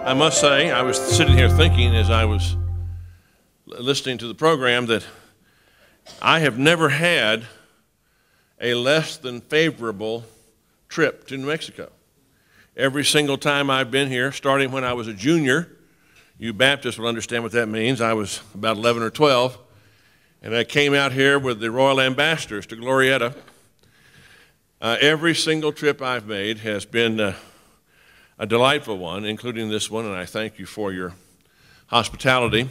I must say, I was sitting here thinking as I was listening to the program that I have never had a less than favorable trip to New Mexico. Every single time I've been here, starting when I was a junior, you Baptists will understand what that means. I was about 11 or 12, and I came out here with the Royal Ambassadors to Glorieta. Every single trip I've made has been a delightful one, including this one, and I thank you for your hospitality.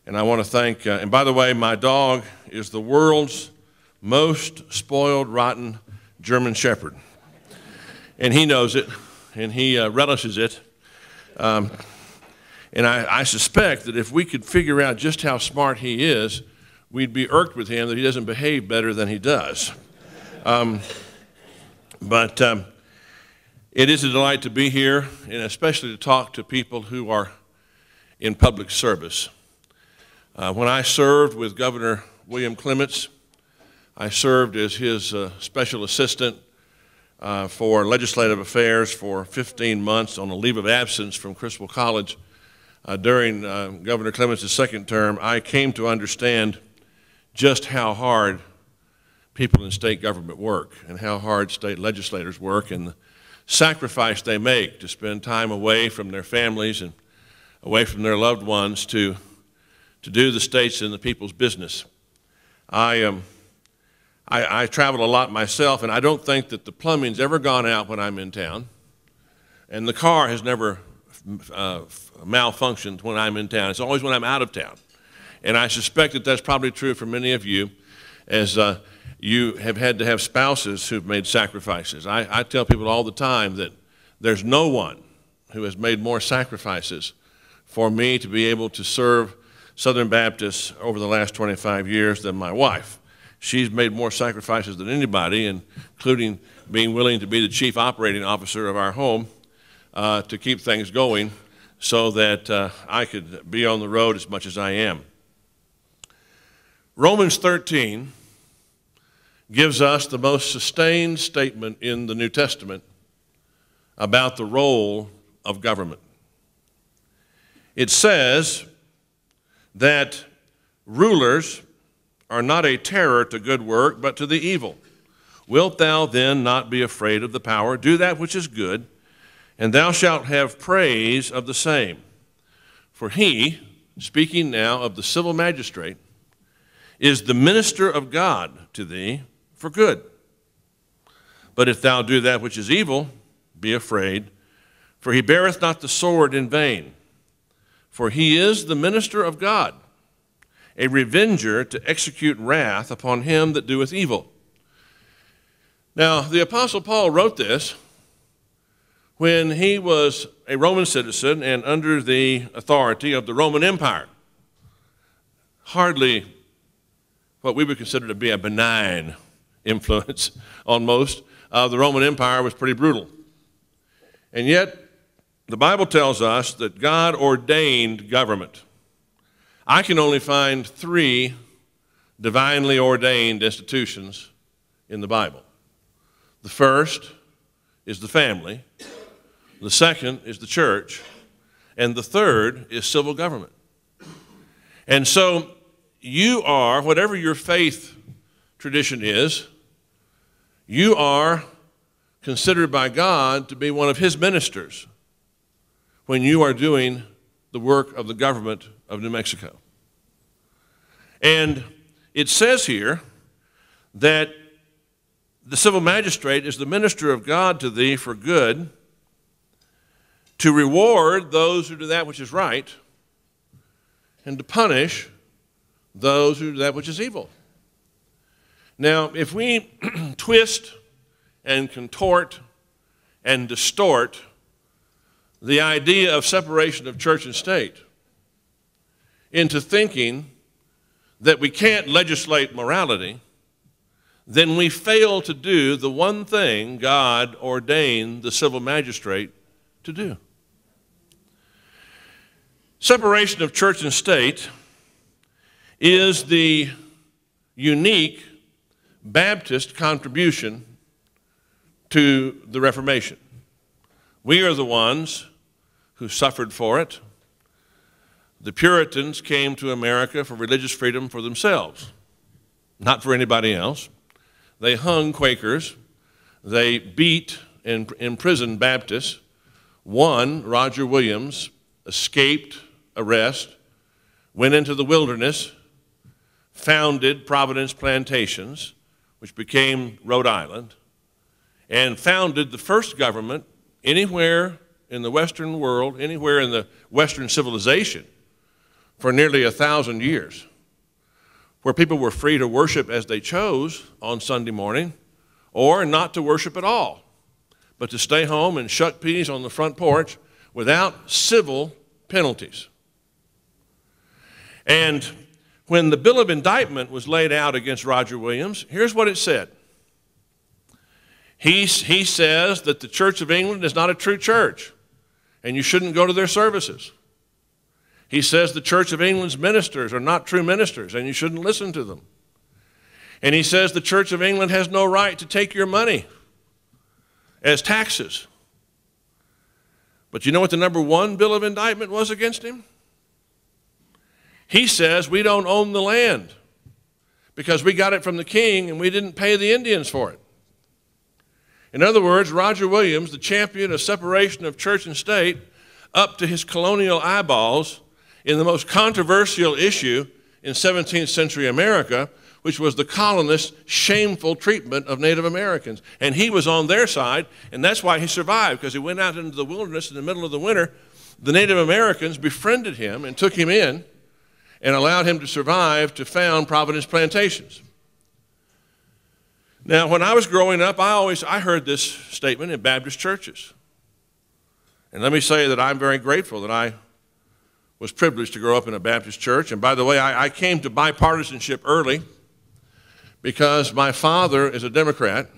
And I want to thank, and by the way, my dog is the world's most spoiled, rotten German Shepherd. And he knows it, and he relishes it. And I suspect that if we could figure out just how smart he is, we'd be irked with him that he doesn't behave better than he does. But it is a delight to be here, and especially to talk to people who are in public service. When I served with Governor William Clements, I served as his special assistant for legislative affairs for 15 months on a leave of absence from Criswell College. During Governor Clements' second term, I came to understand just how hard people in state government work and how hard state legislators work and the sacrifice they make to spend time away from their families and away from their loved ones to do the state's and the people's business. I travel a lot myself, and I don't think that the plumbing's ever gone out when I'm in town, and the car has never malfunctioned when I'm in town. It's always when I'm out of town. And I suspect that that's probably true for many of you, as you have had to have spouses who've made sacrifices. I tell people all the time that there's no one who has made more sacrifices for me to be able to serve Southern Baptists over the last 25 years than my wife. She's made more sacrifices than anybody, including being willing to be the chief operating officer of our home to keep things going so that I could be on the road as much as I am. Romans 13 gives us the most sustained statement in the New Testament about the role of government. It says that rulers are not a terror to good work, but to the evil. Wilt thou then not be afraid of the power? Do that which is good, and thou shalt have praise of the same. For he, speaking now of the civil magistrate, is the minister of God to thee for good. But if thou do that which is evil, be afraid, for he beareth not the sword in vain. For he is the minister of God, a revenger to execute wrath upon him that doeth evil. Now, the Apostle Paul wrote this when he was a Roman citizen and under the authority of the Roman Empire. Hardly what we would consider to be a benign influence on most. The Roman Empire was pretty brutal. And yet, the Bible tells us that God ordained government. I can only find 3 divinely ordained institutions in the Bible. The first is the family, the second is the church, and the third is civil government. And so you are, whatever your faith tradition is, you are considered by God to be one of his ministers when you are doing the work of the government of New Mexico. And it says here that the civil magistrate is the minister of God to thee for good, to reward those who do that which is right, and to punish those who do that which is evil. Now, if we twist and contort and distort the idea of separation of church and state into thinking that we can't legislate morality, then we fail to do the one thing God ordained the civil magistrate to do. Separation of church and state is the unique Baptist contribution to the Reformation. We are the ones who suffered for it. The Puritans came to America for religious freedom for themselves, not for anybody else. They hung Quakers. They beat and imprisoned Baptists. One, Roger Williams, escaped arrest, went into the wilderness, founded Providence Plantations, which became Rhode Island, and founded the first government anywhere in the Western world, anywhere in the Western civilization, for nearly 1,000 years, where people were free to worship as they chose on Sunday morning, or not to worship at all, but to stay home and shuck peas on the front porch without civil penalties. And when the bill of indictment was laid out against Roger Williams, here's what it said. He says that the Church of England is not a true church, and you shouldn't go to their services. He says the Church of England's ministers are not true ministers, and you shouldn't listen to them. And he says the Church of England has no right to take your money as taxes. But you know what the number one bill of indictment was against him? He says we don't own the land because we got it from the king and we didn't pay the Indians for it. In other words, Roger Williams, the champion of separation of church and state, up to his colonial eyeballs in the most controversial issue in 17th century America, which was the colonists' shameful treatment of Native Americans. And he was on their side, and that's why he survived, because he went out into the wilderness in the middle of the winter. The Native Americans befriended him and took him in and allowed him to survive to found Providence Plantations. Now, when I was growing up, I heard this statement in Baptist churches. And let me say that I'm very grateful that I was privileged to grow up in a Baptist church. And by the way, I came to bipartisanship early because my father is a Democrat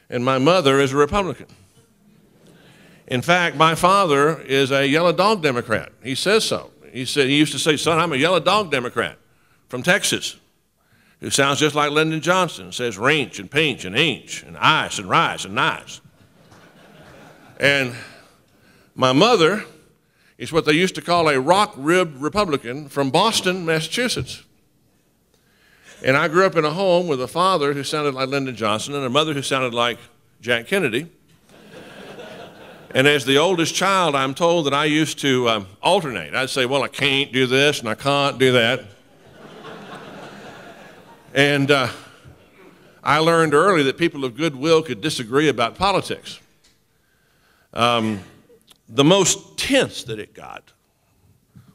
and my mother is a Republican. In fact, my father is a yellow dog Democrat. He says so. He used to say, son, I'm a yellow dog Democrat from Texas, who sounds just like Lyndon Johnson, says ranch and pinch and inch and ice and rice and nice. And my mother is what they used to call a rock-ribbed Republican from Boston, Massachusetts. And I grew up in a home with a father who sounded like Lyndon Johnson and a mother who sounded like Jack Kennedy. And as the oldest child, I'm told that I used to alternate. I'd say, well, I can't do this and I can't do that. And I learned early that people of goodwill could disagree about politics. The most tense that it got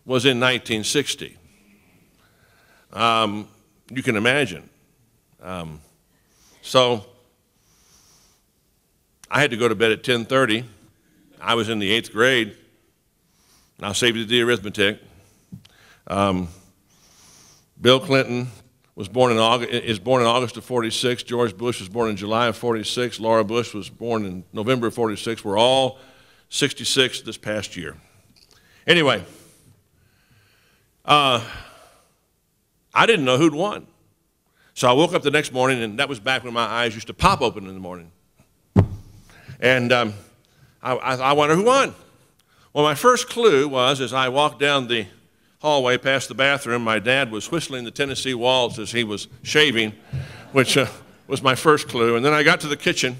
was in 1960. You can imagine. So I had to go to bed at 10:30. I was in the 8th grade. And I'll save you the arithmetic. Bill Clinton is born in August of 46. George Bush was born in July of 46. Laura Bush was born in November of 46. We're all 66 this past year. Anyway, I didn't know who'd won. So I woke up the next morning, and that was back when my eyes used to pop open in the morning. And I wonder who won. Well, my first clue was as I walked down the hallway past the bathroom, my dad was whistling the Tennessee Waltz as he was shaving, which was my first clue. And then I got to the kitchen,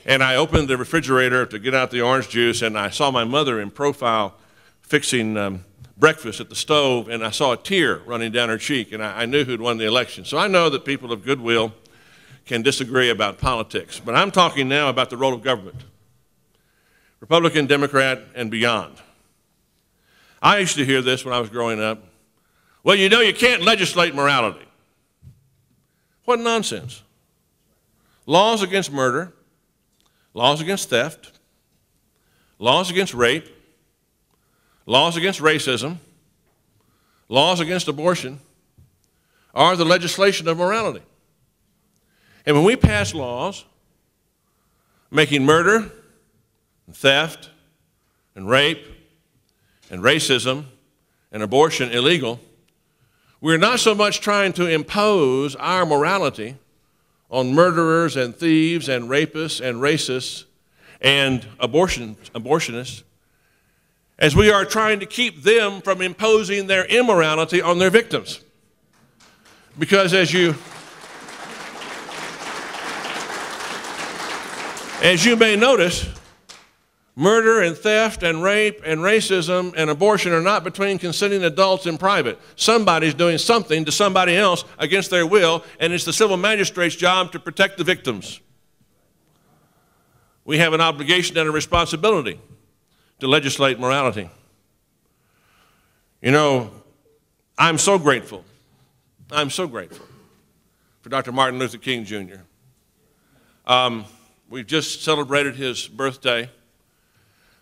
and I opened the refrigerator to get out the orange juice, and I saw my mother in profile fixing breakfast at the stove, and I saw a tear running down her cheek, and I knew who'd won the election. So I know that people of goodwill can disagree about politics, but I'm talking now about the role of government, Republican, Democrat, and beyond. I used to hear this when I was growing up. Well, you know, you can't legislate morality. What nonsense. Laws against murder, laws against theft, laws against rape, laws against racism, laws against abortion are the legislation of morality. And when we pass laws making murder and theft and rape and racism and abortion illegal, we're not so much trying to impose our morality on murderers and thieves and rapists and racists and abortionists as we are trying to keep them from imposing their immorality on their victims. Because as you may notice, murder and theft and rape and racism and abortion are not between consenting adults in private. Somebody's doing something to somebody else against their will, and it's the civil magistrate's job to protect the victims. We have an obligation and a responsibility to legislate morality. You know, I'm so grateful for Dr. Martin Luther King Jr. We've just celebrated his birthday.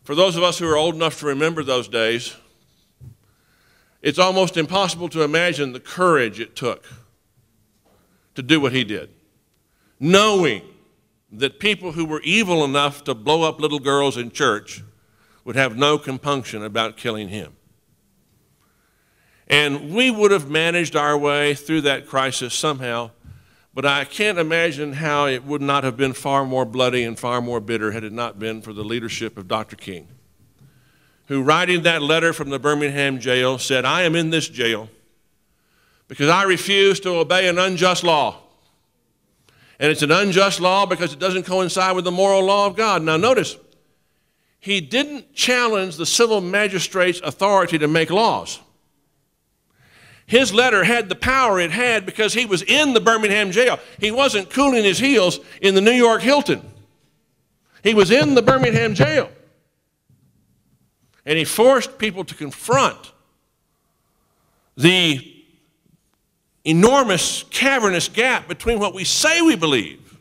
For those of us who are old enough to remember those days, it's almost impossible to imagine the courage it took to do what he did, knowing that people who were evil enough to blow up little girls in church would have no compunction about killing him. And we would have managed our way through that crisis somehow, but I can't imagine how it would not have been far more bloody and far more bitter had it not been for the leadership of Dr. King, who, writing that letter from the Birmingham jail, said, "I am in this jail because I refuse to obey an unjust law. And it's an unjust law because it doesn't coincide with the moral law of God." Now notice, he didn't challenge the civil magistrate's authority to make laws. His letter had the power it had because he was in the Birmingham jail. He wasn't cooling his heels in the New York Hilton. He was in the Birmingham jail. And he forced people to confront the enormous, cavernous gap between what we say we believe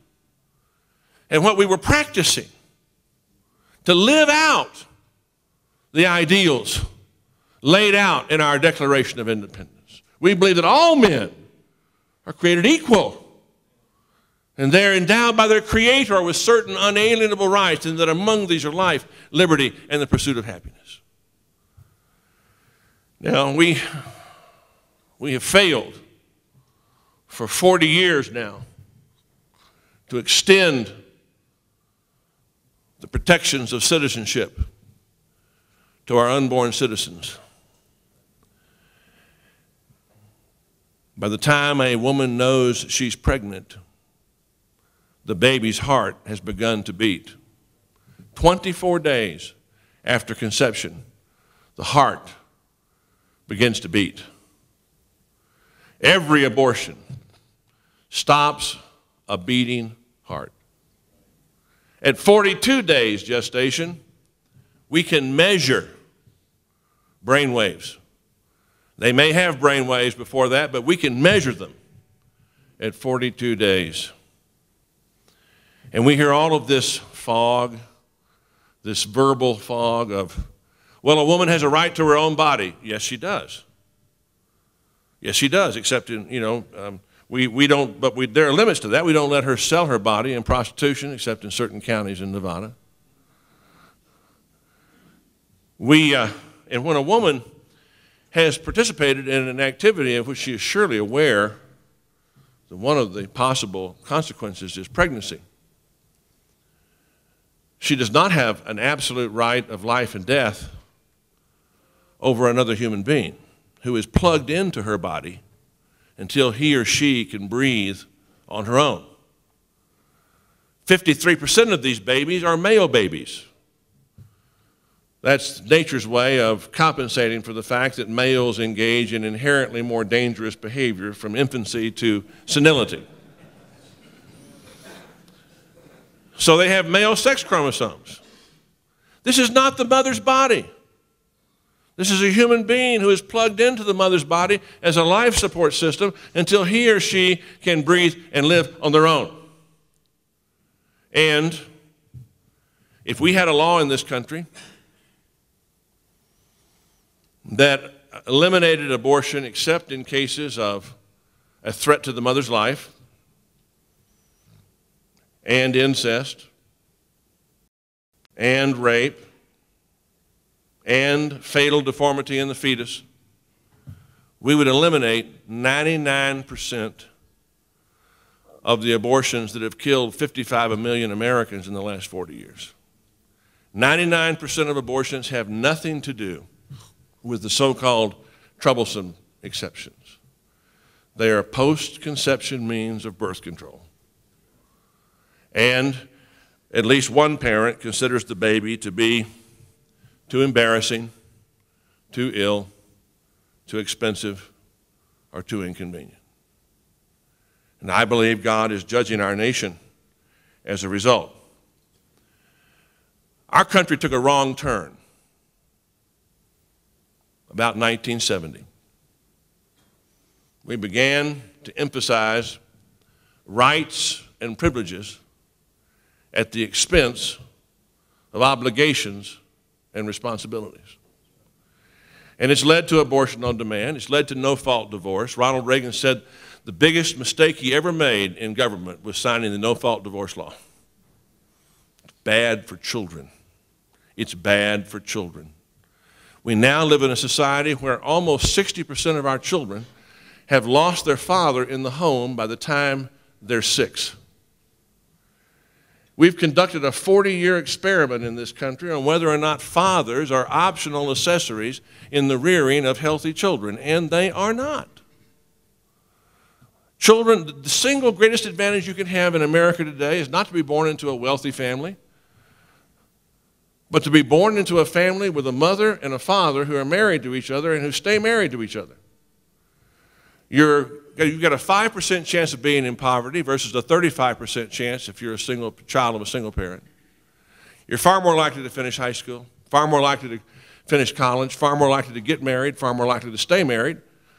and what we were practicing, to live out the ideals laid out in our Declaration of Independence. We believe that all men are created equal, and they're endowed by their Creator with certain unalienable rights, and that among these are life, liberty, and the pursuit of happiness. Now, we have failed for 40 years now to extend the protections of citizenship to our unborn citizens. By the time a woman knows she's pregnant, the baby's heart has begun to beat. 24 days after conception, the heart begins to beat. Every abortion stops a beating heart. At 42 days gestation, we can measure brain waves. They may have brain waves before that, but we can measure them at 42 days. And we hear all of this fog, this verbal fog of, well, a woman has a right to her own body. Yes, she does. Yes, she does, except in, we don't, but there are limits to that. We don't let her sell her body in prostitution, except in certain counties in Nevada. And when a woman has participated in an activity of which she is surely aware that one of the possible consequences is pregnancy, she does not have an absolute right of life and death over another human being who is plugged into her body until he or she can breathe on her own. 53% of these babies are male babies. That's nature's way of compensating for the fact that males engage in inherently more dangerous behavior from infancy to senility. So they have male sex chromosomes. This is not the mother's body. This is a human being who is plugged into the mother's body as a life support system until he or she can breathe and live on their own. And if we had a law in this country that eliminated abortion except in cases of a threat to the mother's life and incest and rape and fatal deformity in the fetus, we would eliminate 99% of the abortions that have killed 55 million Americans in the last 40 years. 99% of abortions have nothing to do with the so-called troublesome exceptions. They are post-conception means of birth control. And at least one parent considers the baby to be too embarrassing, too ill, too expensive, or too inconvenient. And I believe God is judging our nation as a result. Our country took a wrong turn about 1970. We began to emphasize rights and privileges at the expense of obligations and responsibilities. And it's led to abortion on demand. It's led to no-fault divorce. Ronald Reagan said the biggest mistake he ever made in government was signing the no-fault divorce law. It's bad for children. It's bad for children. We now live in a society where almost 60% of our children have lost their father in the home by the time they're 6. We've conducted a 40-year experiment in this country on whether or not fathers are optional accessories in the rearing of healthy children, and they are not. Children, the single greatest advantage you can have in America today is not to be born into a wealthy family, but to be born into a family with a mother and a father who are married to each other and who stay married to each other. You've got a 5% chance of being in poverty versus a 35% chance if you're a single child of a single parent. You're far more likely to finish high school, far more likely to finish college, far more likely to get married, far more likely to stay married,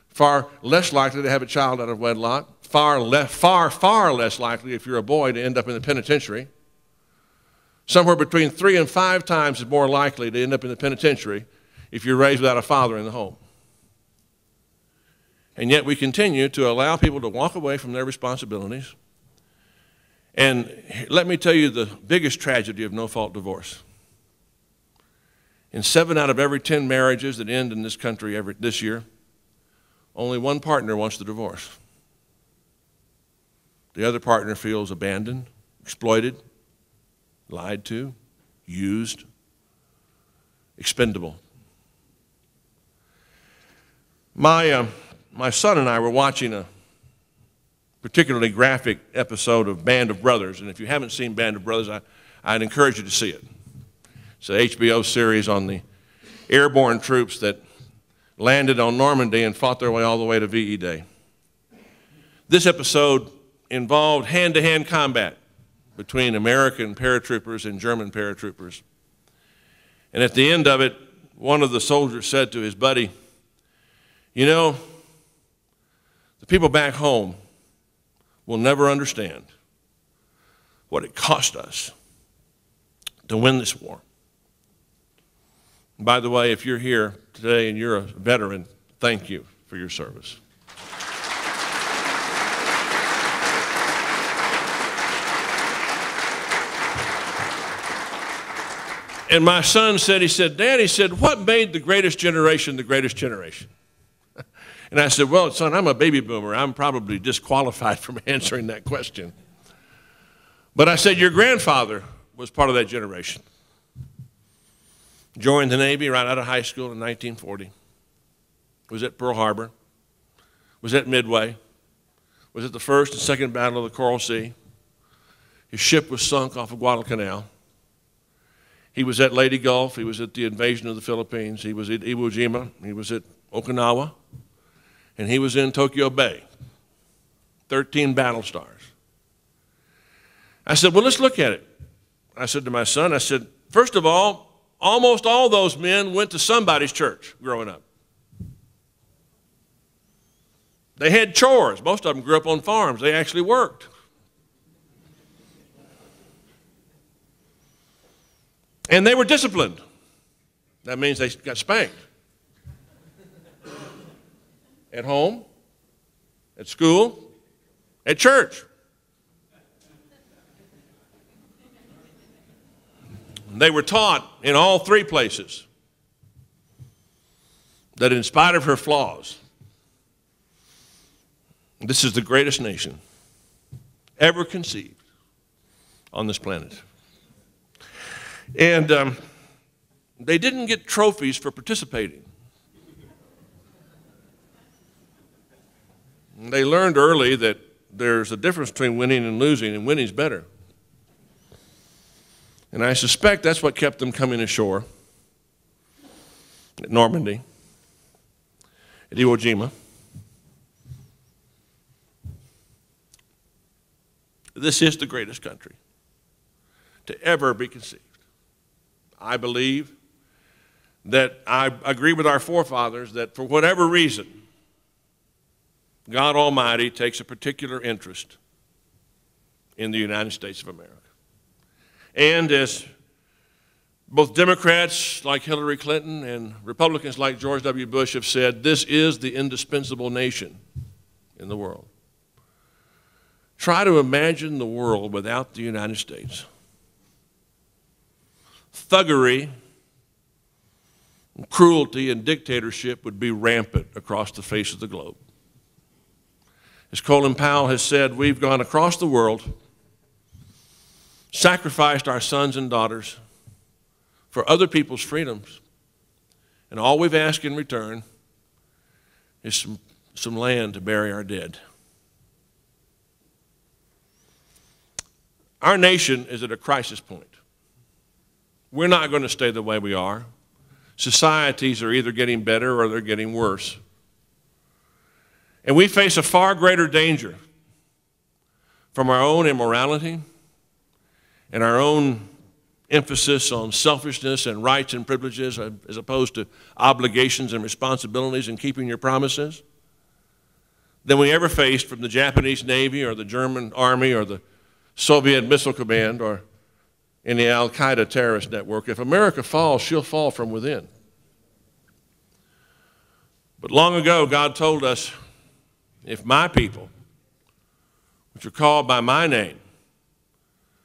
far less likely to have a child out of wedlock, far less likely if you're a boy to end up in the penitentiary. Somewhere between 3 and 5 times is more likely to end up in the penitentiary if you're raised without a father in the home. And yet we continue to allow people to walk away from their responsibilities. And let me tell you the biggest tragedy of no-fault divorce. In 7 out of every 10 marriages that end in this country this year, only one partner wants the divorce. The other partner feels abandoned, exploited, lied to, used, expendable. My son and I were watching a particularly graphic episode of Band of Brothers, and if you haven't seen Band of Brothers, I'd encourage you to see it. It's an HBO series on the airborne troops that landed on Normandy and fought their way all the way to VE Day. This episode involved hand-to-hand combat between American paratroopers and German paratroopers. And at the end of it, one of the soldiers said to his buddy, "You know, the people back home will never understand what it cost us to win this war." And by the way, if you're here today and you're a veteran, thank you for your service. And my son said, "Dad," he said, "what made the greatest generation the greatest generation?" And I said, "Well, son, I'm a baby boomer. I'm probably disqualified from answering that question." But I said, "Your grandfather was part of that generation. Joined the Navy right out of high school in 1940. Was at Pearl Harbor. Was at Midway. Was at the first and second battle of the Coral Sea. His ship was sunk off of Guadalcanal. He was at Leyte Gulf. He was at the invasion of the Philippines. He was at Iwo Jima. He was at Okinawa. And he was in Tokyo Bay. 13 battle stars." I said, "Well, let's look at it." I said to my son, I said, "First of all, almost all those men went to somebody's church growing up. They had chores. Most of them grew up on farms. They actually worked. And they were disciplined. That means they got spanked. At home, at school, at church. They were taught in all 3 places that in spite of her flaws, this is the greatest nation ever conceived on this planet. And they didn't get trophies for participating. They learned early that there's a difference between winning and losing, and winning's better. And I suspect that's what kept them coming ashore at Normandy, at Iwo Jima. This is the greatest country to ever be conceived. I believe that I agree with our forefathers that for whatever reason, God Almighty takes a particular interest in the United States of America. And as both Democrats like Hillary Clinton and Republicans like George W. Bush have said, this is the indispensable nation in the world. Try to imagine the world without the United States. Thuggery, cruelty, and dictatorship would be rampant across the face of the globe. As Colin Powell has said, we've gone across the world, sacrificed our sons and daughters for other people's freedoms, and all we've asked in return is some land to bury our dead. Our nation is at a crisis point. We're not going to stay the way we are. Societies are either getting better or they're getting worse. And we face a far greater danger from our own immorality and our own emphasis on selfishness and rights and privileges as opposed to obligations and responsibilities and keeping your promises than we ever faced from the Japanese Navy or the German Army or the Soviet Missile Command or in the Al-Qaeda terrorist network. If America falls, she'll fall from within. But long ago, God told us, if my people, which are called by my name,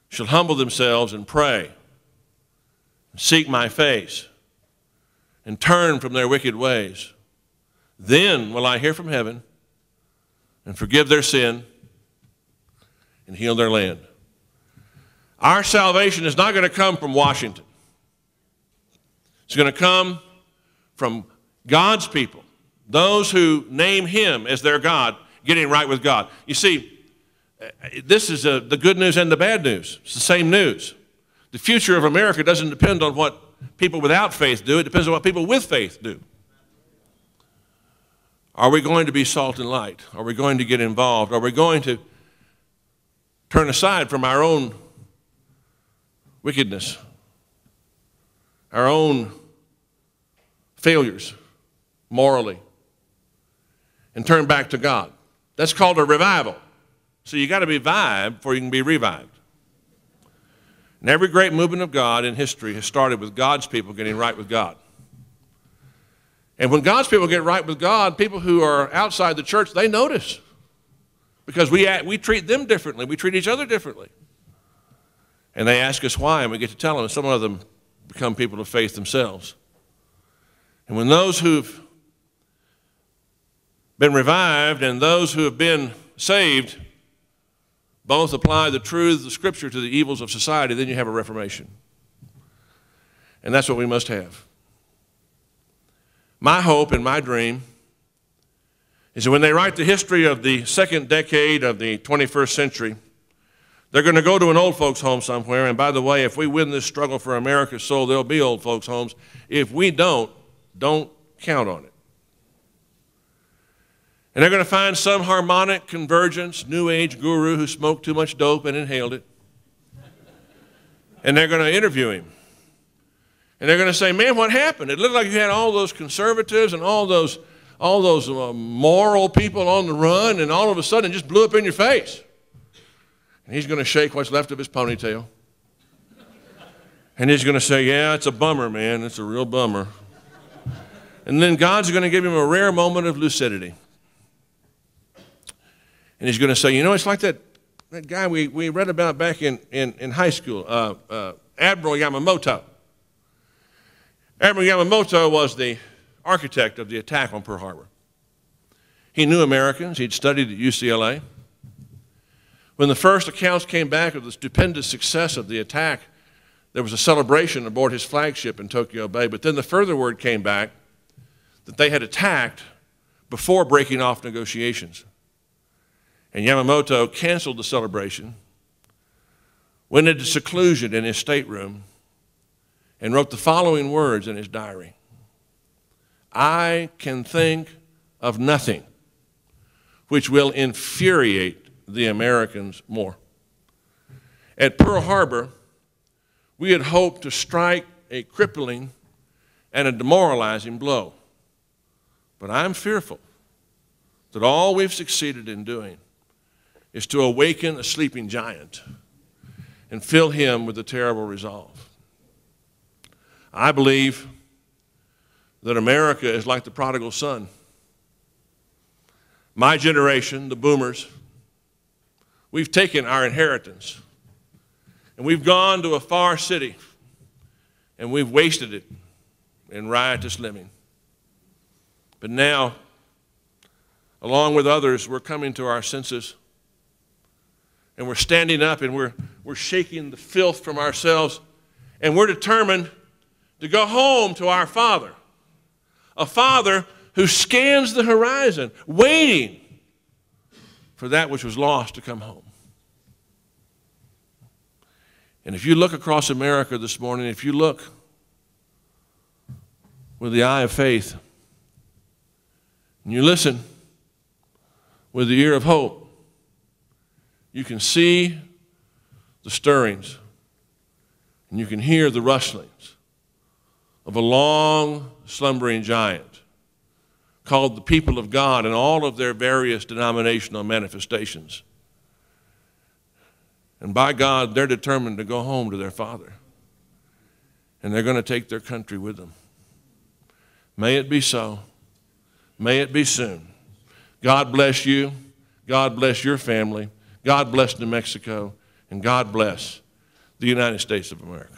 shall humble themselves and pray, and seek my face, and turn from their wicked ways, then will I hear from heaven and forgive their sin and heal their land. Our salvation is not going to come from Washington. It's going to come from God's people, those who name him as their God, getting right with God. You see, this is the good news and the bad news. It's the same news. The future of America doesn't depend on what people without faith do. It depends on what people with faith do. Are we going to be salt and light? Are we going to get involved? Are we going to turn aside from our own wickedness, our own failures morally, and turn back to God? That's called a revival. So you got to be revived before you can be revived. And every great movement of God in history has started with God's people getting right with God. And when God's people get right with God, people who are outside the church, they notice. Because we treat them differently. We treat each other differently. And they ask us why, and we get to tell them. And some of them become people of faith themselves. And when those who've been revived and those who have been saved both apply the truth of Scripture to the evils of society, then you have a reformation. And that's what we must have. My hope and my dream is that when they write the history of the second decade of the 21st century, they're going to go to an old folks' home somewhere. And by the way, if we win this struggle for America's soul, there'll be old folks' homes. If we don't count on it. And they're going to find some harmonic convergence, New Age guru who smoked too much dope and inhaled it. And they're going to interview him. And they're going to say, man, what happened? It looked like you had all those conservatives and all those moral people on the run, and all of a sudden it just blew up in your face. And he's going to shake what's left of his ponytail. And he's going to say, yeah, it's a bummer, man. It's a real bummer. And then God's going to give him a rare moment of lucidity. And he's going to say, you know, it's like that guy we read about back in high school, Admiral Yamamoto. Admiral Yamamoto was the architect of the attack on Pearl Harbor. He knew Americans. He'd studied at UCLA. When the first accounts came back of the stupendous success of the attack, there was a celebration aboard his flagship in Tokyo Bay, but then the further word came back that they had attacked before breaking off negotiations. And Yamamoto canceled the celebration, went into seclusion in his stateroom, and wrote the following words in his diary: "I can think of nothing which will infuriate the Americans more." At Pearl Harbor, we had hoped to strike a crippling and a demoralizing blow. But I'm fearful that all we've succeeded in doing is to awaken a sleeping giant and fill him with a terrible resolve. I believe that America is like the prodigal son. My generation, the boomers, we've taken our inheritance and we've gone to a far city and we've wasted it in riotous living. But now, along with others, we're coming to our senses and we're standing up and we're shaking the filth from ourselves, and we're determined to go home to our Father, a Father who scans the horizon, waiting for that which was lost to come home. And if you look across America this morning, if you look with the eye of faith, and you listen with the ear of hope, you can see the stirrings and you can hear the rustlings of a long slumbering giant called the people of God and all of their various denominational manifestations. And by God, they're determined to go home to their Father, and they're going to take their country with them. May it be so. May it be soon. God bless you. God bless your family. God bless New Mexico. And God bless the United States of America.